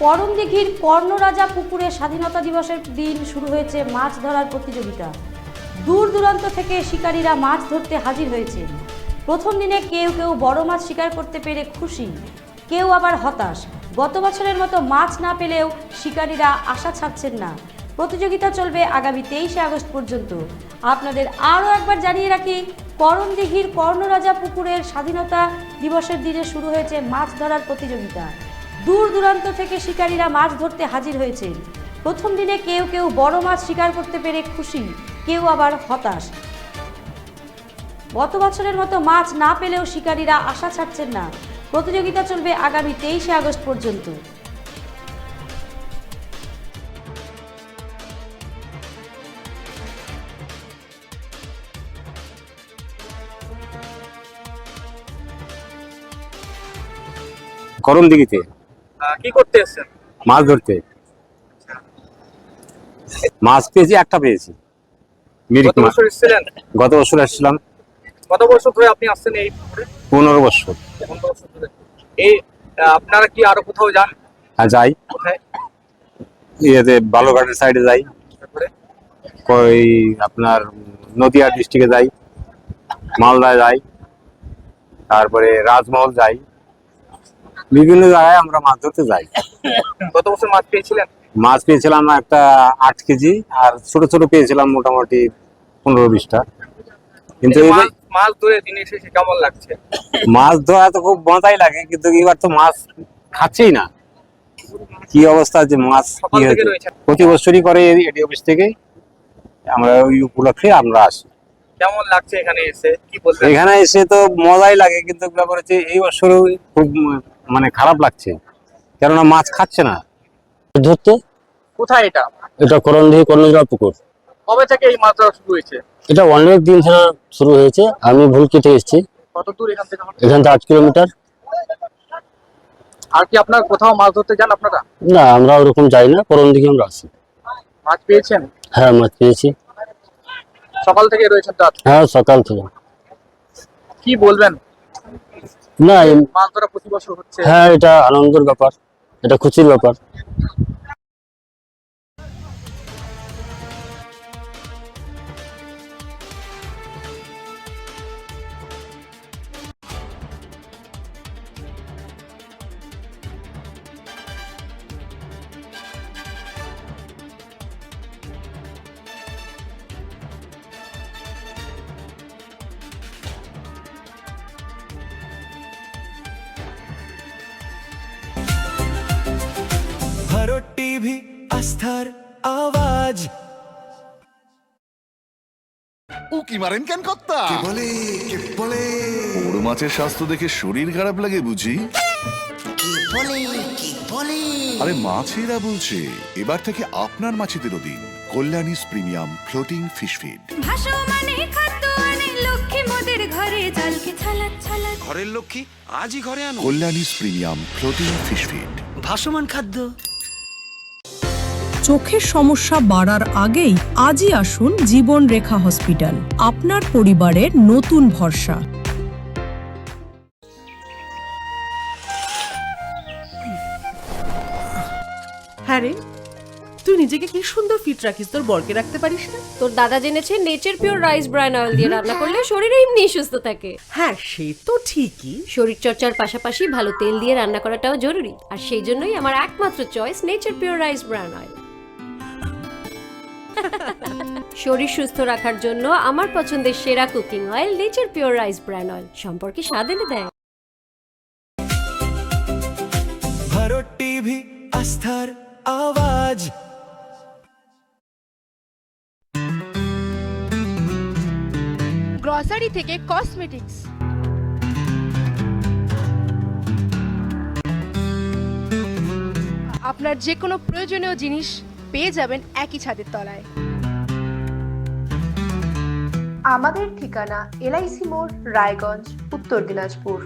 করণদিঘির কর্ণরাজা পুকুরে স্বাধীনতা দিবসের দিন শুরু হয়েছে মাছ ধরার প্রতিযোগিতা। দূর দূরান্ত থেকে শিকারীরা মাছ ধরতে হাজির হয়েছেন। প্রথম দিনে কেউ কেউ বড় মাছ শিকার করতে পেরে খুশি, কেউ আবার হতাশ। গত বছরের মতো মাছ না পেলেও শিকারীরা আশা ছাড়ছেন না। প্রতিযোগিতা চলবে আগামী 23শে আগস্ট পর্যন্ত। আপনাদের আরও একবার জানিয়ে রাখি, করণদিঘির কর্ণরাজা পুকুরের স্বাধীনতা দিবসের দিনে শুরু হয়েছে মাছ ধরার প্রতিযোগিতা। দূর দূরান্ত থেকে শিকারীরা মাছ ধরতে হাজির হয়েছেন। প্রথম দিনে কেউ কেউ বড় মাছ শিকার করতে পেরে খুশি, কেউ আবার হতাশ। গত বছরের মতো মাছ না পেলেও শিকারীরা আশা ছাড়ছেন না। প্রতিযোগিতা চলবে আগামী 23শে আগস্ট পর্যন্ত। করণদিঘিতে কি করতে এসেছেন? মাছ ধরতে। মাছ পেয়েছি, একটা পেয়েছি। গত বছর এসেছিলেন? গত বছর আসছিলাম। কত বছর ধরে আপনি আসছেন এই পুকুরে? 15 বছর। 15 বছর ধরে। এই আপনারা কি আরো কোথাও যান? হ্যাঁ, যাই। কোথায়? ইয়েতে বালুরঘাটের সাইডে যাই, তারপরে ওই আপনার নদিয়া ডিস্ট্রিক্টে যাই, মালদায় যাই, তারপরে রাজমহল যাই। বিভিন্ন জায়গায় আমরা মাছ ধরতে যাই। গত বছর মাছ পেয়েছিলেন? মাছ পেয়েছিলাম একটা 8 কেজি, আর ছোট ছোট পেয়েছিলাম মোটামুটি 15-20টা। কিন্তু এই মাছ ধরে দিনে শেষে কেমন লাগছে? মাছ ধরা তো খুব মজাই লাগে, কিন্তু এবার তো মাছ খাচ্ছেই না। কি অবস্থা যে মাছ সকাল কি থেকে হয়েছে, রয়েছে। প্রতি বছরই করে এডি অফিস থেকে আমরা ওই উপলক্ষে আমরা আসি। কেমন লাগছে এখানে এসে, কি বলবেন? এখানে এসে তো মজাই লাগে, কিন্তু ব্যাপার হচ্ছে এই বছরও খুব মানে খারাপ লাগছে, কেননা মাছ খাচ্ছে না। ধরতে কোথায় এটা? এটা করণদিঘি কর্ণজোড়া পুকুর। কবে থেকে এই মাছ ধরা শুরু হয়েছে? এটা অনেক দিন ধরে শুরু হয়েছে। আমি ভুলকি থেকে এসেছি। কত দূর এখান থেকে? এখান থেকে 8 কিলোমিটার। আর কি আপনার কোথাও মাছ ধরতে যান আপনারা? না, আমরা ওরকম যাই না, করণদিঘি আমরা আসি। মাছ পেয়েছেন? হ্যাঁ, মাছ পেয়েছি। সকাল থেকে রয়েছেন তো? হ্যাঁ, সকাল থেকে। কি বলবেন? না, মাছ ধরা প্রতি বছর হচ্ছে। হ্যাঁ, এটা আনন্দের ব্যাপার, এটা খুশির ব্যাপার। ভারত টিভি, আস্থার আওয়াজ। উকি মারেন কেন কর্তা? কে বলে বড় মাছের স্বাস্থ্য দেখে শরীর খারাপ লাগে বুঝি? আরে মাছেরা বলছে, এবার থেকে আপনার মাছেদেরও দিন কল্যাণীস প্রিমিয়াম ফ্লোটিং ফিশ ফিড। ঘরের লক্ষ্মী আজই ঘরে আনো কল্যাণীস প্রিমিয়াম ফ্লোটিং ফিশ ফিড। ভাসমান খাদ্য। চোখের সমস্যা বাড়ার আগেই আজই আসুন জীবন রেখা হসপিটাল, আপনার পরিবারের নতুন ভরসা। হ্যাঁ রে, তুই নিজেকে কি সুন্দর ফিট রাখিস, তোর বরকে রাখতে পারিস না? তোর দাদা জেনেছে nature pure rice bran oil দিয়ে রান্না করলে শরীর এমনি সুস্থ থাকে। হ্যাঁ, সে তো ঠিকই। শরীর চর্চার পাশাপাশি ভালো তেল দিয়ে রান্না করাটাও জরুরি, আর সেই জন্যই আমার একমাত্র choice nature pure rice bran oil. শরীর সুস্থ রাখার জন্য আমার পছন্দের সেরা cooking oil nature pure rice bran oil, সম্পর্কে স্বাদ এনে দেয়। ভারত টিভি, আস্থার আওয়াজ। গ্রসারি থেকে কসমেটিক্স, আপনার যে কোনো প্রয়োজনীয় জিনিস পেয়ে যাবেন একই ছাদের তলায়। আমাদের ঠিকানা LIC মোড়, রায়গঞ্জ, উত্তর দিনাজপুর।